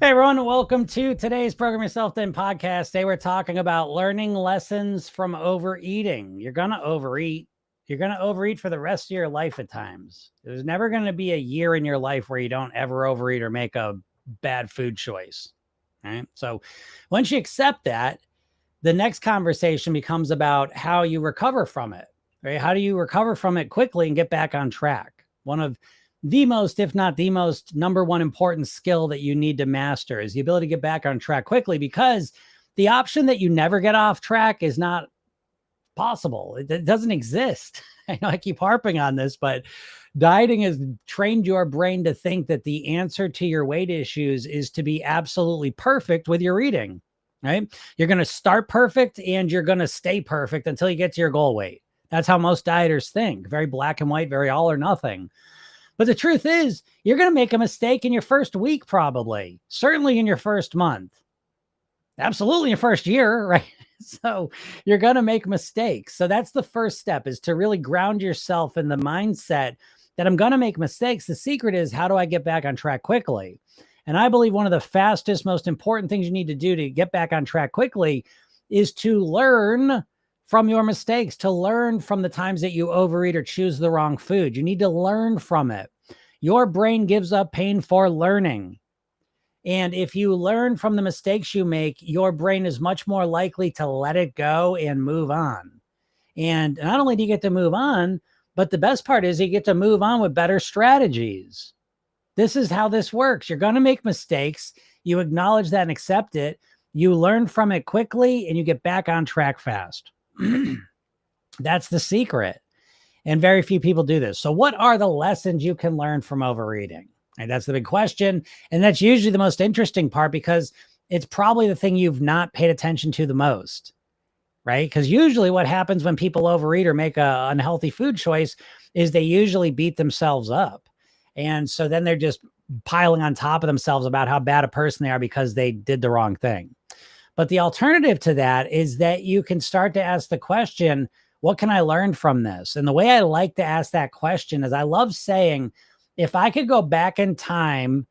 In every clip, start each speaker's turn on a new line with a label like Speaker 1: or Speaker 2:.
Speaker 1: Hey everyone, welcome to today's Program Yourself Thin podcast. Today we're talking about learning lessons from overeating. You're going to overeat. You're going to overeat for the rest of your life at times. There's never going to be a year in your life where you don't ever overeat or make a bad food choice. Right? So once you accept that, the next conversation becomes about how you recover from it. Right? How do you recover from it quickly and get back on track? One of the most, if not the most, number one important skill that you need to master is the ability to get back on track quickly, because the option that you never get off track is not possible. It doesn't exist. I know I keep harping on this, but dieting has trained your brain to think that the answer to your weight issues is to be absolutely perfect with your eating, right? You're going to start perfect and you're going to stay perfect until you get to your goal weight. That's how most dieters think. Very black and white, very all or nothing. But the truth is, you're going to make a mistake in your first week, probably, certainly in your first month, absolutely in your first year, right? So you're going to make mistakes. So that's the first step, is to really ground yourself in the mindset that I'm going to make mistakes. The secret is, how do I get back on track quickly? And I believe one of the fastest, most important things you need to do to get back on track quickly is to learn from your mistakes, to learn from the times that you overeat or choose the wrong food. You need to learn from it. Your brain gives up pain for learning. And if you learn from the mistakes you make, your brain is much more likely to let it go and move on. And not only do you get to move on, but the best part is you get to move on with better strategies. This is how this works. You're going to make mistakes. You acknowledge that and accept it. You learn from it quickly and you get back on track fast. That's the secret. And very few people do this. So what are the lessons you can learn from overeating? And that's the big question. And that's usually the most interesting part, because it's probably the thing you've not paid attention to the most, right? Because usually what happens when people overeat or make a unhealthy food choice is they usually beat themselves up. And so then they're just piling on top of themselves about how bad a person they are because they did the wrong thing. But the alternative to that is that you can start to ask the question, what can I learn from this? And the way I like to ask that question is, I love saying, if I could go back in time,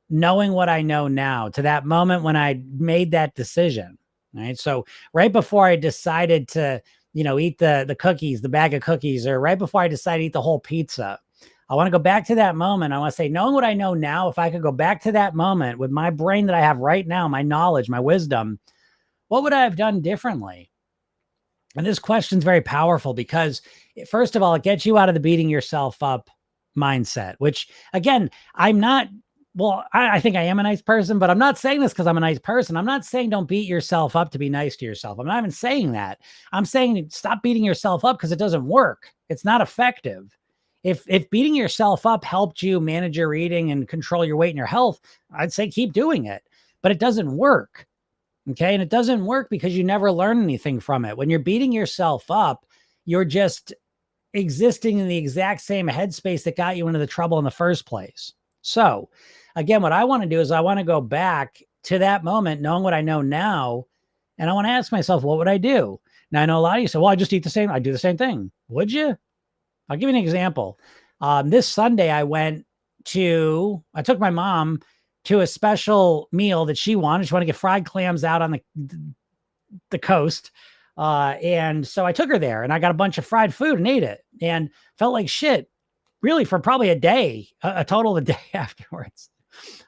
Speaker 1: knowing what I know now, to that moment when I made that decision, right? So right before I decided to, eat the cookies, the bag of cookies, or right before I decided to eat the whole pizza, I want to go back to that moment. I want to say, knowing what I know now, if I could go back to that moment with my brain that I have right now, my knowledge, my wisdom, what would I have done differently? And this question is very powerful because, first of all, it gets you out of the beating yourself up mindset, which, again, I'm not, well, I think I am a nice person, but I'm not saying this because I'm a nice person. I'm not saying don't beat yourself up to be nice to yourself. I'm not even saying that. I'm saying stop beating yourself up, because it doesn't work. It's not effective. If beating yourself up helped you manage your eating and control your weight and your health, I'd say keep doing it, but it doesn't work. Okay. And it doesn't work because you never learn anything from it. When you're beating yourself up, you're just existing in the exact same headspace that got you into the trouble in the first place. So again, what I want to do is I want to go back to that moment, knowing what I know now. And I want to ask myself, what would I do? Now, I know a lot of you say, well, I just eat the same. I do the same thing. Would you? I'll give you an example. This Sunday, I took my mom to a special meal that she wanted. She wanted to get fried clams out on the coast. And so I took her there and I got a bunch of fried food and ate it and felt like shit, really, for probably a day, a total of a day afterwards.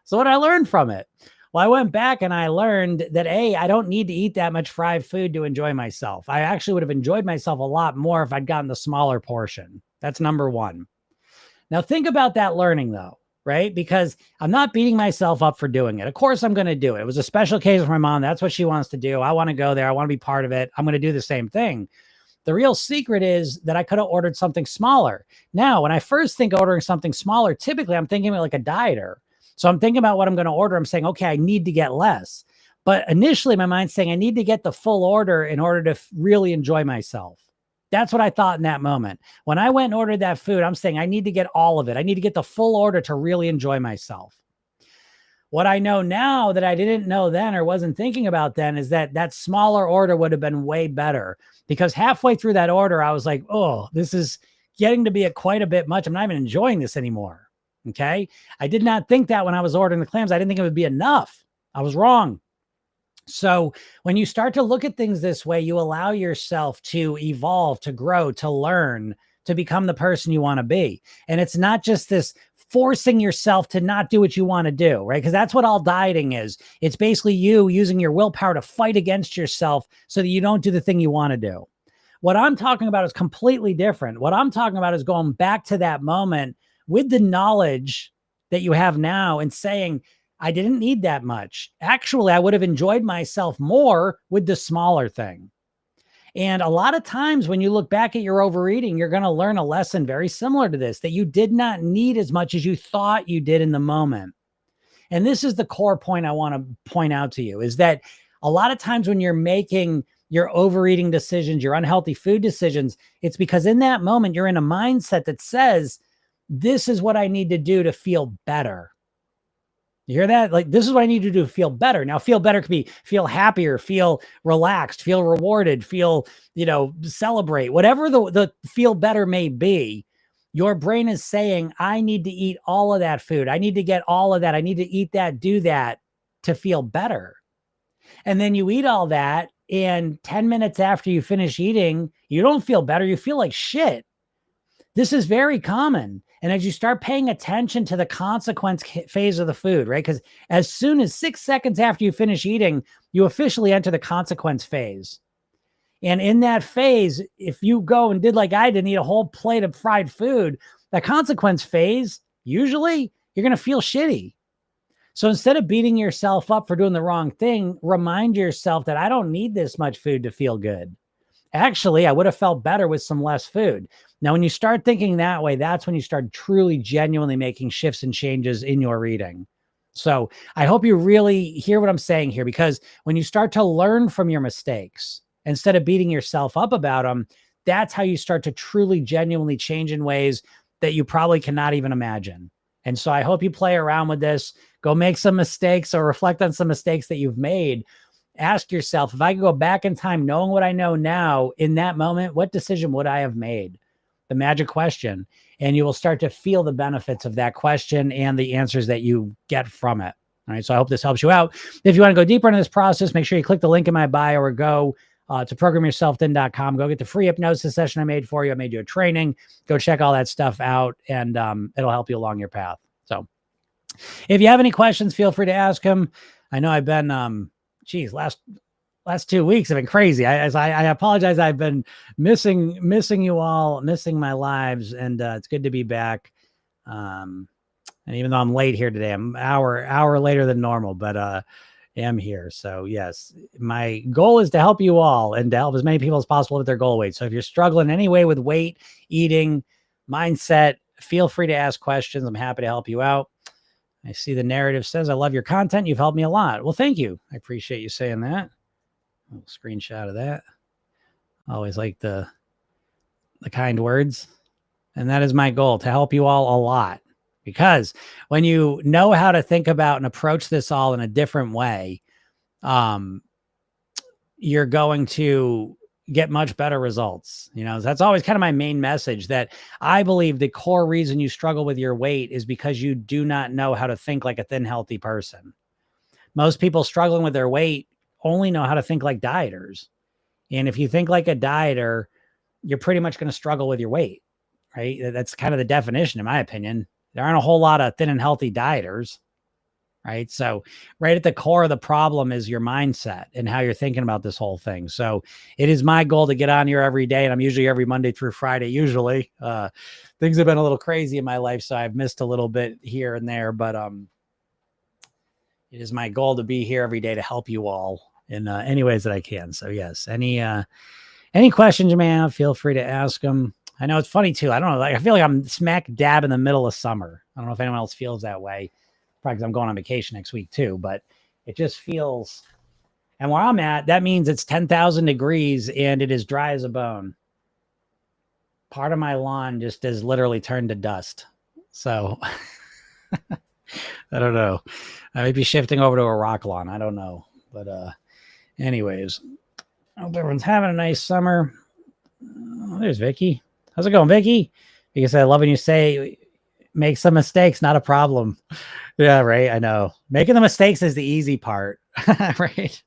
Speaker 1: So what I learned from it? Well, I went back and I learned that I don't need to eat that much fried food to enjoy myself. I actually would have enjoyed myself a lot more if I'd gotten the smaller portion. That's number one. Now think about that learning though, right? Because I'm not beating myself up for doing it. Of course I'm going to do it. It was a special occasion for my mom. That's what she wants to do. I want to go there. I want to be part of it. I'm going to do the same thing. The real secret is that I could have ordered something smaller. Now, when I first think ordering something smaller, typically I'm thinking about like a dieter. So I'm thinking about what I'm going to order. I'm saying, okay, I need to get less. But initially my mind's saying I need to get the full order in order to really enjoy myself. That's what I thought in that moment. When I went and ordered that food, I'm saying I need to get all of it. I need to get the full order to really enjoy myself. What I know now that I didn't know then or wasn't thinking about then is that that smaller order would have been way better, because halfway through that order, I was like, oh, this is getting to be quite a bit much. I'm not even enjoying this anymore. Okay. I did not think that when I was ordering the clams. I didn't think it would be enough. I was wrong. So when you start to look at things this way, you allow yourself to evolve, to grow, to learn, to become the person you want to be. And it's not just this forcing yourself to not do what you want to do, right? Because that's what all dieting is. It's basically you using your willpower to fight against yourself so that you don't do the thing you want to do. What I'm talking about is completely different. What I'm talking about is going back to that moment with the knowledge that you have now and saying, I didn't need that much. Actually, I would have enjoyed myself more with the smaller thing. And a lot of times when you look back at your overeating, you're going to learn a lesson very similar to this, that you did not need as much as you thought you did in the moment. And this is the core point I want to point out to you, is that a lot of times when you're making your overeating decisions, your unhealthy food decisions, it's because in that moment, you're in a mindset that says, this is what I need to do to feel better. You hear that? Like, this is what I need to do to feel better. Now, feel better could be feel happier, feel relaxed, feel rewarded, feel, celebrate, whatever the feel better may be. Your brain is saying, I need to eat all of that food. I need to get all of that. I need to eat that, do that to feel better. And then you eat all that. And 10 minutes after you finish eating, you don't feel better. You feel like shit. This is very common. And as you start paying attention to the consequence phase of the food, right? Because as soon as 6 seconds after you finish eating, you officially enter the consequence phase. And in that phase, if you go and did like I did and eat a whole plate of fried food, that consequence phase, usually you're going to feel shitty. So instead of beating yourself up for doing the wrong thing, remind yourself that I don't need this much food to feel good. Actually, I would have felt better with some less food. Now, when you start thinking that way, that's when you start truly, genuinely making shifts and changes in your eating. So I hope you really hear what I'm saying here, because when you start to learn from your mistakes, instead of beating yourself up about them, that's how you start to truly, genuinely change in ways that you probably cannot even imagine. And so I hope you play around with this, go make some mistakes or reflect on some mistakes that you've made. Ask yourself, if I could go back in time, knowing what I know now in that moment, what decision would I have made? The magic question. And you will start to feel the benefits of that question and the answers that you get from it. All right. So I hope this helps you out. If you want to go deeper into this process, make sure you click the link in my bio or go to programyourselfthin.com. Go get the free hypnosis session I made for you. I made you a training. Go check all that stuff out, and it'll help you along your path. So if you have any questions, feel free to ask them. I know I've been, last 2 weeks have been crazy. I apologize. I've been missing you all, missing my lives, and it's good to be back. And even though I'm late here today, I'm an hour later than normal, but am here. So yes, my goal is to help you all and to help as many people as possible with their goal weight. So if you're struggling in any way with weight, eating, mindset, feel free to ask questions. I'm happy to help you out. I see the narrative says, I love your content. You've helped me a lot. Well, thank you. I appreciate you saying that. A little screenshot of that. Always like the kind words. And that is my goal, to help you all a lot. Because when you know how to think about and approach this all in a different way, you're going to get much better results. That's always kind of my main message, that I believe the core reason you struggle with your weight is because you do not know how to think like a thin, healthy person. Most people struggling with their weight only know how to think like dieters. And if you think like a dieter, you're pretty much going to struggle with your weight, right? That's kind of the definition, in my opinion. There aren't a whole lot of thin and healthy dieters, right? So right at the core of the problem is your mindset and how you're thinking about this whole thing. So it is my goal to get on here every day. And I'm usually every Monday through Friday, usually. Things have been a little crazy in my life, so I've missed a little bit here and there, but it is my goal to be here every day to help you all in any ways that I can. So yes, any questions you may have, feel free to ask them. I know it's funny too. I don't know. I feel like I'm smack dab in the middle of summer. I don't know if anyone else feels that way. Probably because I'm going on vacation next week too, but it just feels, and where I'm at, that means it's 10,000 degrees and it is dry as a bone. Part of my lawn just has literally turned to dust. So I don't know. I might be shifting over to a rock lawn. I don't know. But anyways, I hope everyone's having a nice summer. Oh, there's Vicky. How's it going, Vicky? Because I love when you say Make some mistakes, not a problem. Yeah, right. I know. Making the mistakes is the easy part, right?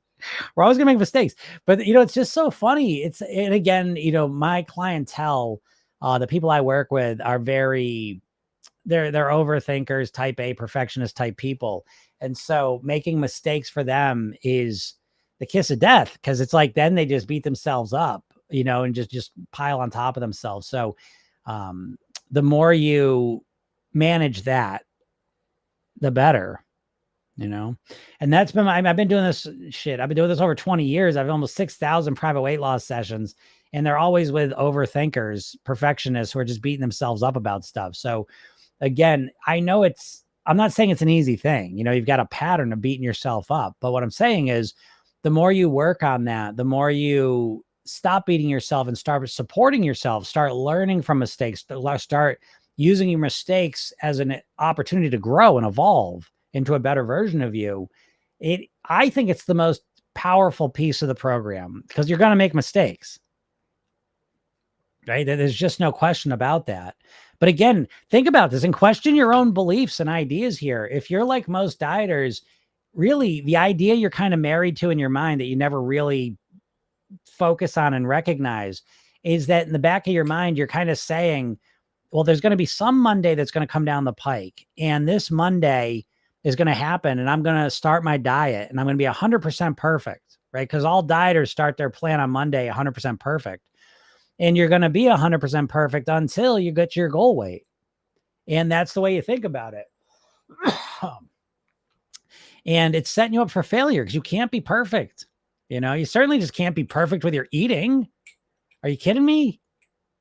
Speaker 1: We're always gonna make mistakes, but it's just so funny. And again, my clientele, the people I work with are they're overthinkers, type A, perfectionist type people. And so making mistakes for them is the kiss of death, because it's like then they just beat themselves up, and just pile on top of themselves. So the more you manage that, the better, and that's been I've been doing this shit. I've been doing this over 20 years. I've almost 6,000 private weight loss sessions, and they're always with overthinkers, perfectionists who are just beating themselves up about stuff. So again, I'm not saying it's an easy thing. You've got a pattern of beating yourself up, but what I'm saying is the more you work on that, the more you stop beating yourself and start supporting yourself, start learning from mistakes, start using your mistakes as an opportunity to grow and evolve into a better version of you. I think it's the most powerful piece of the program, because you're going to make mistakes, right? There's just no question about that. But again, think about this and question your own beliefs and ideas here. If you're like most dieters, really the idea you're kind of married to in your mind that you never really focus on and recognize is that in the back of your mind, you're kind of saying, well, there's going to be some Monday that's going to come down the pike, and this Monday is going to happen, and I'm going to start my diet, and I'm going to be 100% perfect, right? Because all dieters start their plan on Monday 100% perfect. And you're going to be 100% perfect until you get your goal weight. And that's the way you think about it. And it's setting you up for failure, because you can't be perfect. You certainly just can't be perfect with your eating. Are you kidding me?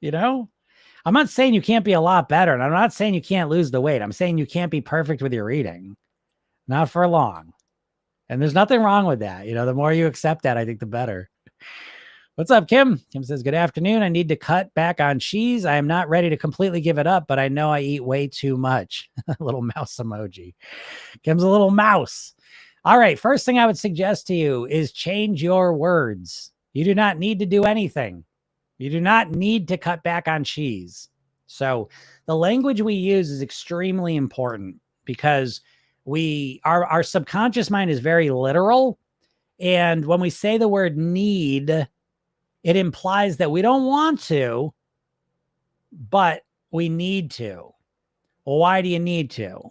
Speaker 1: I'm not saying you can't be a lot better, and I'm not saying you can't lose the weight. I'm saying you can't be perfect with your eating. Not for long. And there's nothing wrong with that. The more you accept that, I think the better. What's up, Kim? Kim says, good afternoon. I need to cut back on cheese. I am not ready to completely give it up, but I know I eat way too much. Little mouse emoji. Kim's a little mouse. All right. First thing I would suggest to you is change your words. You do not need to do anything. You do not need to cut back on cheese. So the language we use is extremely important, because our subconscious mind is very literal. And when we say the word need, it implies that we don't want to, but we need to. Well, why do you need to?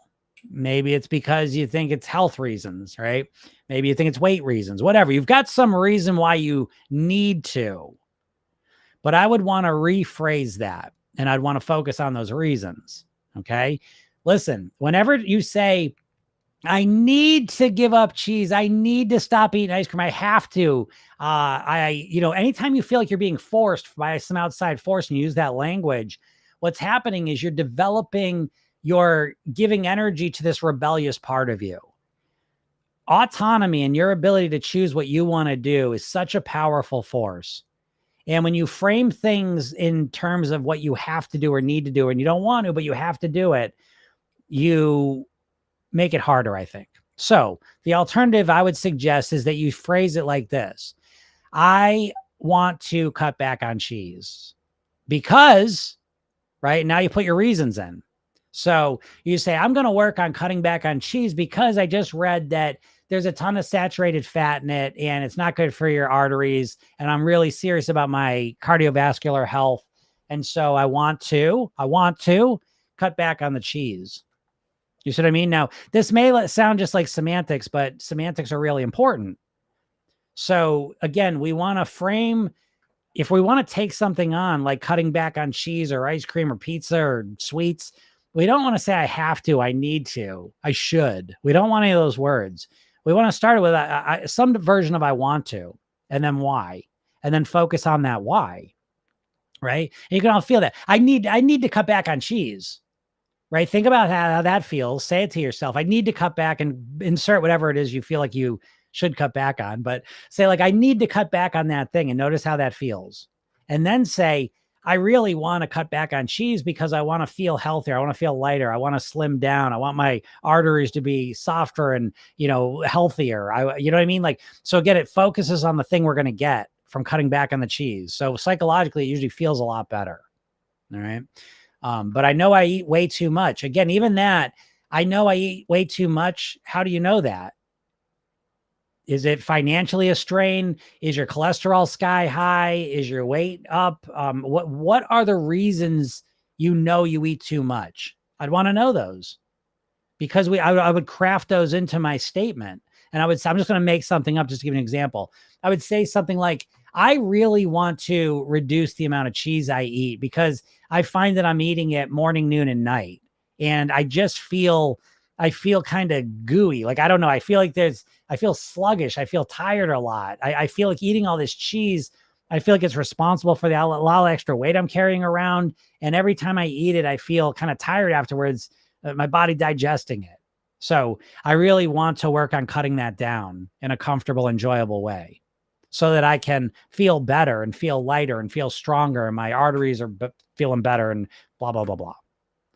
Speaker 1: Maybe it's because you think it's health reasons, right? Maybe you think it's weight reasons, whatever. You've got some reason why you need to. But I would want to rephrase that, and I'd want to focus on those reasons. Okay. Listen, whenever you say, I need to give up cheese, I need to stop eating ice cream, I have to, anytime you feel like you're being forced by some outside force and you use that language, what's happening is you're giving energy to this rebellious part of you. Autonomy and your ability to choose what you want to do is such a powerful force. And when you frame things in terms of what you have to do or need to do, and you don't want to, but you have to do it, you make it harder, I think. So the alternative I would suggest is that you phrase it like this. I want to cut back on cheese because, right? Now you put your reasons in. So you say, I'm going to work on cutting back on cheese because I just read that there's a ton of saturated fat in it and it's not good for your arteries. And I'm really serious about my cardiovascular health. And so I want to cut back on the cheese. You see what I mean? Now, this may sound just like semantics, but semantics are really important. So again, we want to frame, if we want to take something on like cutting back on cheese or ice cream or pizza or sweets, we don't want to say I have to, I need to, I should. We don't want any of those words. We want to start with some version of I want to, and then why, and then focus on that why, right? And you can all feel that. I need to cut back on cheese. Right? Think about how that feels. Say it to yourself. I need to cut back, and insert whatever it is you feel like you should cut back on. But say like, I need to cut back on that thing, and notice how that feels. And then say, I really want to cut back on cheese because I want to feel healthier. I want to feel lighter. I want to slim down. I want my arteries to be softer and, healthier. You know what I mean? Like, so again, it focuses on the thing we're going to get from cutting back on the cheese. So psychologically, it usually feels a lot better. All right. But I know I eat way too much. Again, even that, I know I eat way too much. How do you know that? Is it financially a strain? Is your cholesterol sky high? Is your weight up? What are the reasons you know you eat too much? I'd want to know those, because I would craft those into my statement. And I'm just going to make something up just to give an example. I would say something like, I really want to reduce the amount of cheese I eat because I find that I'm eating it morning, noon, and night. And I feel kind of gooey. Like, I don't know. I feel sluggish. I feel tired a lot. I feel like eating all this cheese, I feel like it's responsible for a lot of extra weight I'm carrying around. And every time I eat it, I feel kind of tired afterwards, my body digesting it. So I really want to work on cutting that down in a comfortable, enjoyable way so that I can feel better and feel lighter and feel stronger. And my arteries are feeling better and blah, blah, blah, blah.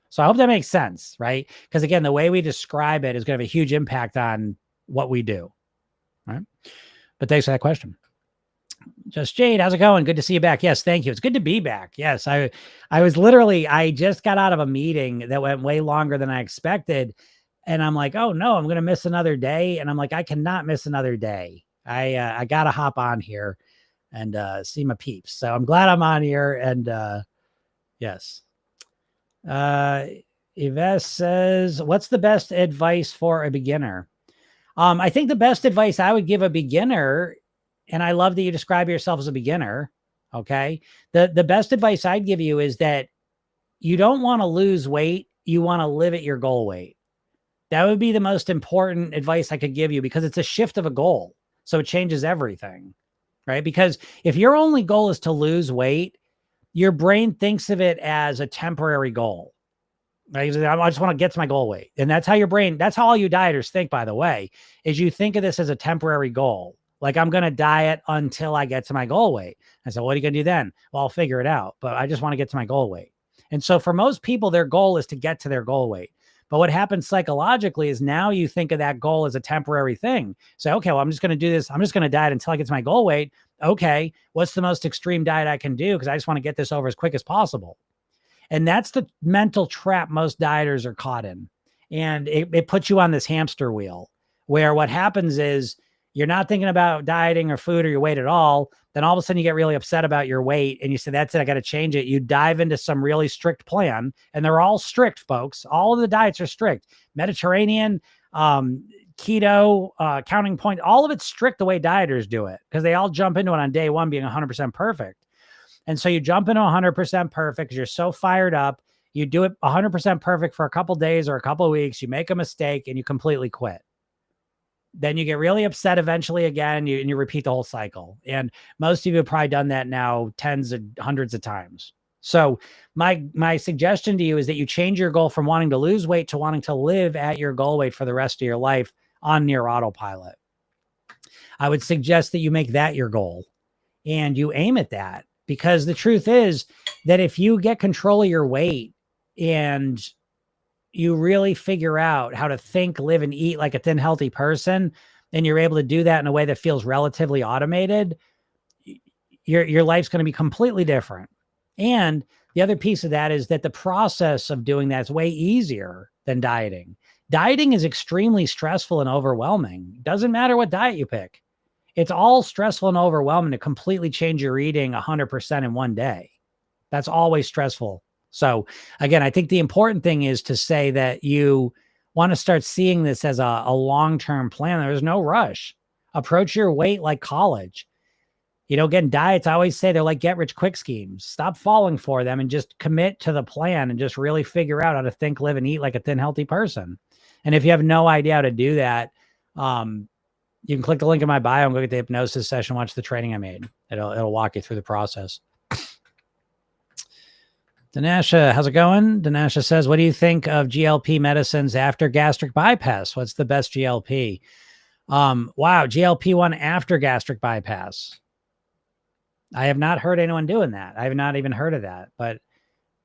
Speaker 1: So I hope that makes sense, right? Because again, the way we describe it is going to have a huge impact on what we do. Right. But thanks for that question. Just Jade, how's it going? Good to see you back. Yes, thank you. It's good to be back. Yes, I just got out of a meeting that went way longer than I expected. And I'm like, oh no, I'm going to miss another day. And I'm like, I cannot miss another day. I got to hop on here and see my peeps. So I'm glad I'm on here. And yes. Yves says, what's the best advice for a beginner? I think the best advice I would give a beginner, and I love that you describe yourself as a beginner. Okay. The best advice I'd give you is that you don't want to lose weight. You want to live at your goal weight. That would be the most important advice I could give you, because it's a shift of a goal. So it changes everything, right? Because if your only goal is to lose weight, your brain thinks of it as a temporary goal. Right? I just want to get to my goal weight. And that's how that's how all you dieters think, by the way, is you think of this as a temporary goal. Like, I'm going to diet until I get to my goal weight. I said, what are you going to do then? Well, I'll figure it out, but I just want to get to my goal weight. And so for most people, their goal is to get to their goal weight. But what happens psychologically is now you think of that goal as a temporary thing. So, okay, well, I'm just going to do this. I'm just going to diet until I get to my goal weight. Okay, what's the most extreme diet I can do? Because I just want to get this over as quick as possible. And that's the mental trap most dieters are caught in. And it puts you on this hamster wheel where what happens is you're not thinking about dieting or food or your weight at all. Then all of a sudden you get really upset about your weight and you say, that's it, I got to change it. You dive into some really strict plan, and they're all strict, folks. All of the diets are strict. Mediterranean, keto, counting point, all of it's strict the way dieters do it, because they all jump into it on day one being 100% perfect. And so you jump into 100% perfect because you're so fired up. You do it 100% perfect for a couple of days or a couple of weeks. You make a mistake and you completely quit. Then you get really upset eventually again, and you repeat the whole cycle. And most of you have probably done that now tens of hundreds of times. So my suggestion to you is that you change your goal from wanting to lose weight to wanting to live at your goal weight for the rest of your life on near autopilot. I would suggest that you make that your goal and you aim at that, because the truth is that if you get control of your weight and you really figure out how to think, live, and eat like a thin, healthy person, and you're able to do that in a way that feels relatively automated, your life's going to be completely different. And the other piece of that is that the process of doing that is way easier than dieting. Dieting is extremely stressful and overwhelming. Doesn't matter what diet you pick. It's all stressful and overwhelming to completely change your eating 100% in one day. That's always stressful. So again, I think the important thing is to say that you want to start seeing this as a long-term plan. There's no rush. Approach your weight like college. Again, diets, I always say they're like get-rich-quick schemes. Stop falling for them and just commit to the plan and just really figure out how to think, live, and eat like a thin, healthy person. And if you have no idea how to do that, you can click the link in my bio and go get the hypnosis session, watch the training I made. It'll walk you through the process. Danasha, how's it going? Danasha says, what do you think of GLP medicines after gastric bypass? What's the best GLP? Wow, GLP-1 after gastric bypass. I have not heard anyone doing that. I have not even heard of that, but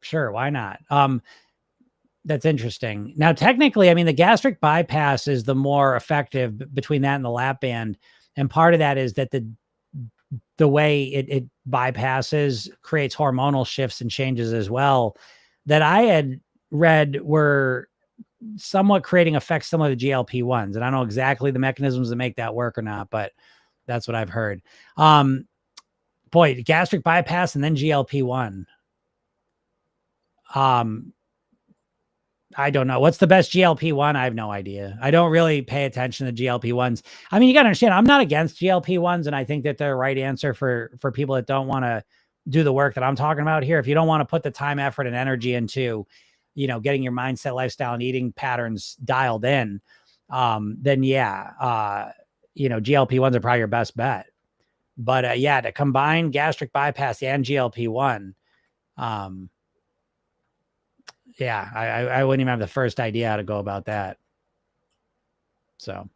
Speaker 1: sure, why not? That's interesting. Now, technically, I mean, the gastric bypass is the more effective between that and the lap band. And part of that is that the way it bypasses creates hormonal shifts and changes as well. that I had read were somewhat creating effects similar to GLP-1s. And I don't know exactly the mechanisms that make that work or not, but that's what I've heard. Boy, gastric bypass and then GLP-1. I don't know. What's the best GLP-1? I have no idea. I don't really pay attention to GLP-1s. I mean, you got to understand, I'm not against GLP-1s, and I think that they're the right answer for people that don't want to do the work that I'm talking about here. If you don't want to put the time, effort, and energy into, getting your mindset, lifestyle, and eating patterns dialed in, then yeah, GLP-1s are probably your best bet. But yeah, to combine gastric bypass and GLP-1, yeah, I wouldn't even have the first idea how to go about that. So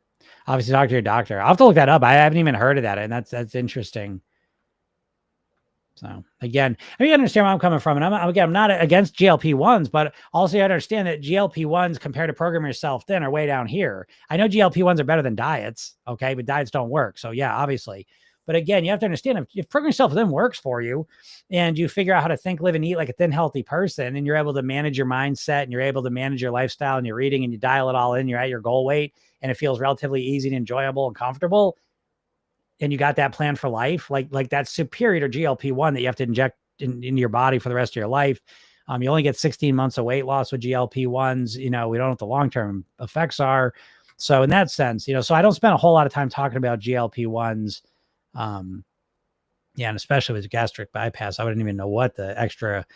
Speaker 1: obviously talk to your doctor. I'll have to look that up. I haven't even heard of that. And that's interesting. So again, I mean, you understand where I'm coming from. And I'm not against GLP-1s, but also you understand that GLP-1s compared to programming yourself thin are way down here. I know GLP-1s are better than diets. Okay. But diets don't work. So yeah, obviously. But again, you have to understand if programming yourself thin works for you and you figure out how to think, live, and eat like a thin, healthy person, and you're able to manage your mindset and you're able to manage your lifestyle and your eating and you dial it all in, you're at your goal weight and it feels relatively easy and enjoyable and comfortable, and you got that plan for life, like that's superior to GLP-1 that you have to inject into your body for the rest of your life. You only get 16 months of weight loss with GLP-1s. We don't know what the long-term effects are. So in that sense, so I don't spend a whole lot of time talking about GLP-1s. Yeah, and especially with gastric bypass, I wouldn't even know what the extra,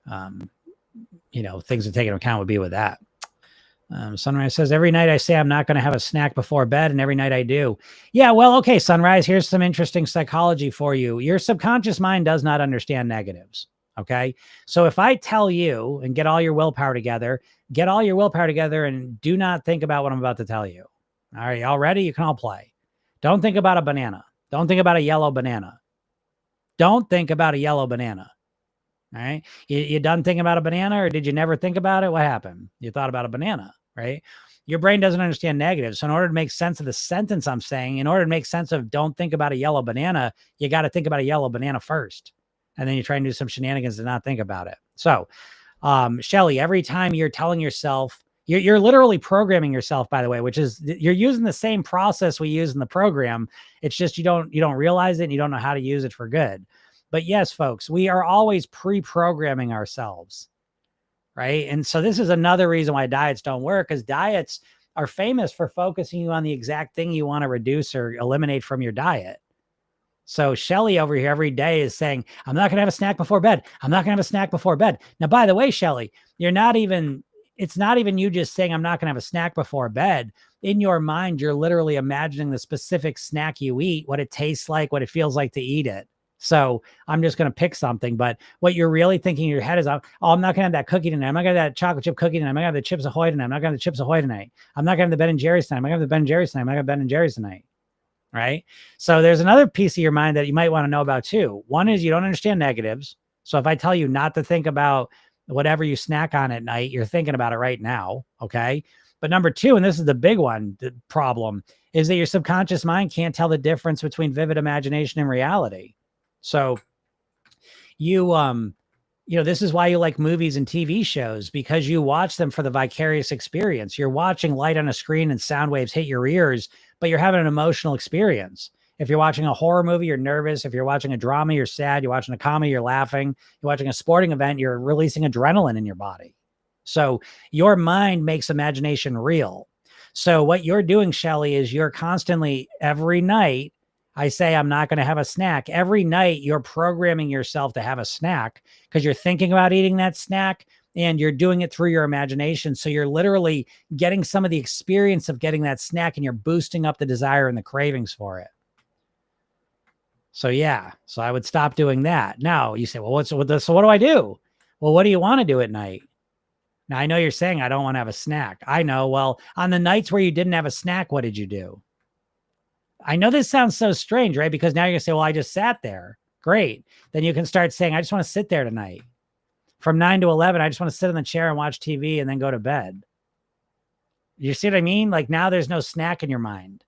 Speaker 1: things to take into account would be with that. Sunrise says, every night I say I'm not going to have a snack before bed, and every night I do. Yeah, well, okay, Sunrise, here's some interesting psychology for you. Your subconscious mind does not understand negatives, okay? So if I tell you, and get all your willpower together and do not think about what I'm about to tell you. All right, y'all ready? You can all play. Don't think about a banana. Don't think about a yellow banana. Don't think about a yellow banana. All right. You done thinking about a banana, or did you never think about it? What happened? You thought about a banana, right? Your brain doesn't understand negatives. So in order to make sense of the sentence I'm saying, in order to make sense of don't think about a yellow banana, you got to think about a yellow banana first. And then you try and do some shenanigans to not think about it. So, Shelly, every time you're telling yourself, you're literally programming yourself, by the way, which is you're using the same process we use in the program. It's just you don't realize it and you don't know how to use it for good. But yes, folks, we are always pre-programming ourselves, right? And so this is another reason why diets don't work, because diets are famous for focusing you on the exact thing you want to reduce or eliminate from your diet. So Shelly over here every day is saying, I'm not going to have a snack before bed. I'm not going to have a snack before bed. Now, by the way, Shelly, it's not even you just saying I'm not going to have a snack before bed. In your mind, you're literally imagining the specific snack you eat, what it tastes like, what it feels like to eat it. So I'm just going to pick something, but what you're really thinking in your head is, I'm not going to have that cookie tonight. I'm not going to have that chocolate chip cookie tonight. I'm not going to have the Chips Ahoy tonight. I'm not going to have the Chips Ahoy tonight. I'm not going to have the Ben and Jerry's tonight. I'm not going to have the Ben and Jerry's tonight. I'm not going to have Ben and Jerry's tonight. Right. So there's another piece of your mind that you might want to know about too. One is you don't understand negatives. So if I tell you not to think about whatever you snack on at night, you're thinking about it right now. Okay. But number two, and this is the big one, the problem is that your subconscious mind can't tell the difference between vivid imagination and reality. So this is why you like movies and TV shows, because you watch them for the vicarious experience. You're watching light on a screen and sound waves hit your ears, but you're having an emotional experience. If you're watching a horror movie, you're nervous. If you're watching a drama, you're sad. You're watching a comedy, you're laughing. You're watching a sporting event, you're releasing adrenaline in your body. So your mind makes imagination real. So what you're doing, Shelly, is you're constantly, every night, I say, I'm not going to have a snack. Every night you're programming yourself to have a snack because you're thinking about eating that snack and you're doing it through your imagination. So you're literally getting some of the experience of getting that snack and you're boosting up the desire and the cravings for it. So yeah, so I would stop doing that. Now you say, well, so what do I do? Well, what do you want to do at night? Now I know you're saying I don't want to have a snack. I know. Well, on the nights where you didn't have a snack, what did you do? I know this sounds so strange, right? Because now you're going to say, well, I just sat there. Great. Then you can start saying, I just want to sit there tonight. From 9 to 11, I just want to sit in the chair and watch TV and then go to bed. You see what I mean? Like now there's no snack in your mind.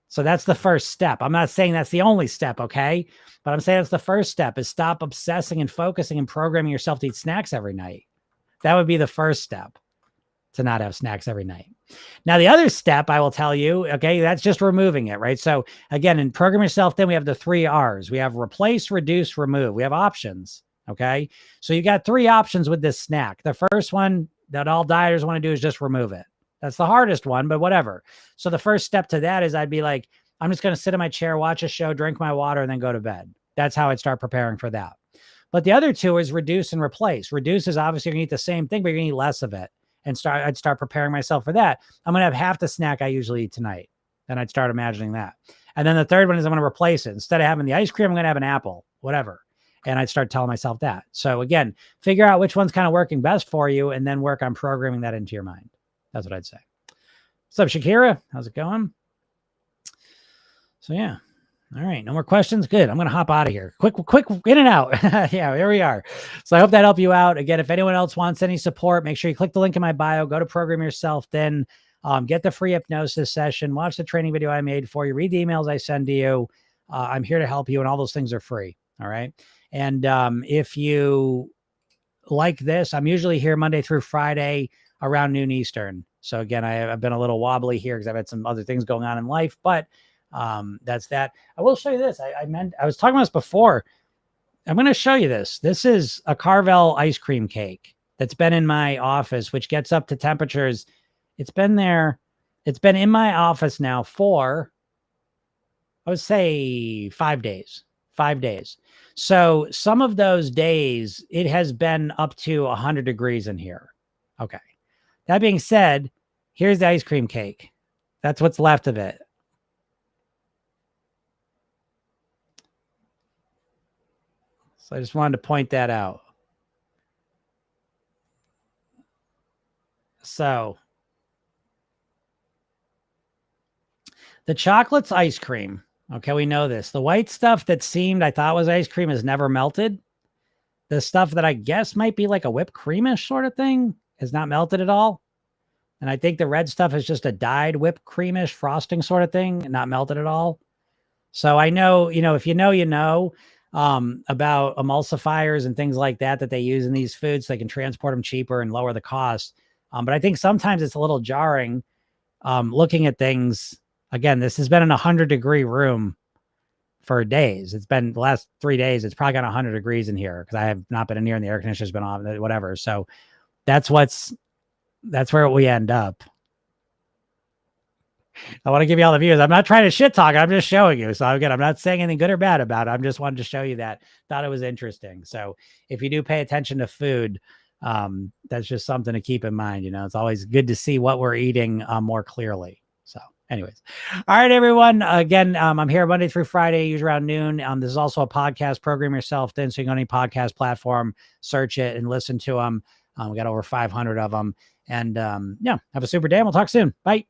Speaker 1: So that's the first step. I'm not saying that's the only step, okay? But I'm saying that's the first step is stop obsessing and focusing and programming yourself to eat snacks every night. That would be the first step, to not have snacks every night. Now, the other step I will tell you, okay, that's just removing it, right? So again, in Program Yourself Thin, we have the 3 R's. We have replace, reduce, remove. We have options, okay? So you got 3 options with this snack. The first one that all dieters want to do is just remove it. That's the hardest one, but whatever. So the first step to that is I'd be like, I'm just going to sit in my chair, watch a show, drink my water, and then go to bed. That's how I'd start preparing for that. But the other 2 is reduce and replace. Reduce is obviously you're going to eat the same thing, but you're going to eat less of it. And I'd start preparing myself for that. I'm going to have half the snack I usually eat tonight. And I'd start imagining that. And then the third one is I'm going to replace it. Instead of having the ice cream, I'm going to have an apple, whatever. And I'd start telling myself that. So again, figure out which one's kind of working best for you and then work on programming that into your mind. That's what I'd say. What's up, Shakira? How's it going? So yeah. All right. No more questions. Good. I'm going to hop out of here. Quick in and out. Yeah, here we are. So I hope that helped you out. Again, if anyone else wants any support, make sure you click the link in my bio, go to Program Yourself Thin, get the free hypnosis session, watch the training video I made for you, read the emails I send to you. I'm here to help you, and all those things are free. All right. And if you like this, I'm usually here Monday through Friday around noon Eastern. So again, I've been a little wobbly here because I've had some other things going on in life, but that's that. I will show you this. I was talking about this before. I'm going to show you this. This is a Carvel ice cream cake that's been in my office, which gets up to temperatures. It's been there. It's been in my office now for, I would say 5 days, 5 days. So some of those days it has been up to 100 degrees in here. Okay. That being said, here's the ice cream cake. That's what's left of it. So I just wanted to point that out. So the chocolate's ice cream. Okay, we know this. The white stuff that I thought was ice cream is never melted. The stuff that I guess might be like a whipped creamish sort of thing is not melted at all. And I think the red stuff is just a dyed whipped creamish frosting sort of thing, not melted at all. So I know, if you know, about emulsifiers and things like that they use in these foods, so they can transport them cheaper and lower the cost. But I think sometimes it's a little jarring looking at things. Again, this has been in a 100-degree room for days. It's been the last 3 days. It's probably got 100 degrees in here because I have not been in here and the air conditioner's been on, whatever. So that's where we end up. I want to give you all the views. I'm not trying to shit talk. I'm just showing you. So again, I'm not saying anything good or bad about it. I'm just wanted to show you that. Thought it was interesting. So if you do pay attention to food, that's just something to keep in mind. It's always good to see what we're eating more clearly. So anyways, all right, everyone. Again, I'm here Monday through Friday, usually around noon. This is also a podcast. Program Yourself Thin. So you can go on any podcast platform, search it and listen to them. We got over 500 of them. And yeah, have a super day. And we'll talk soon. Bye.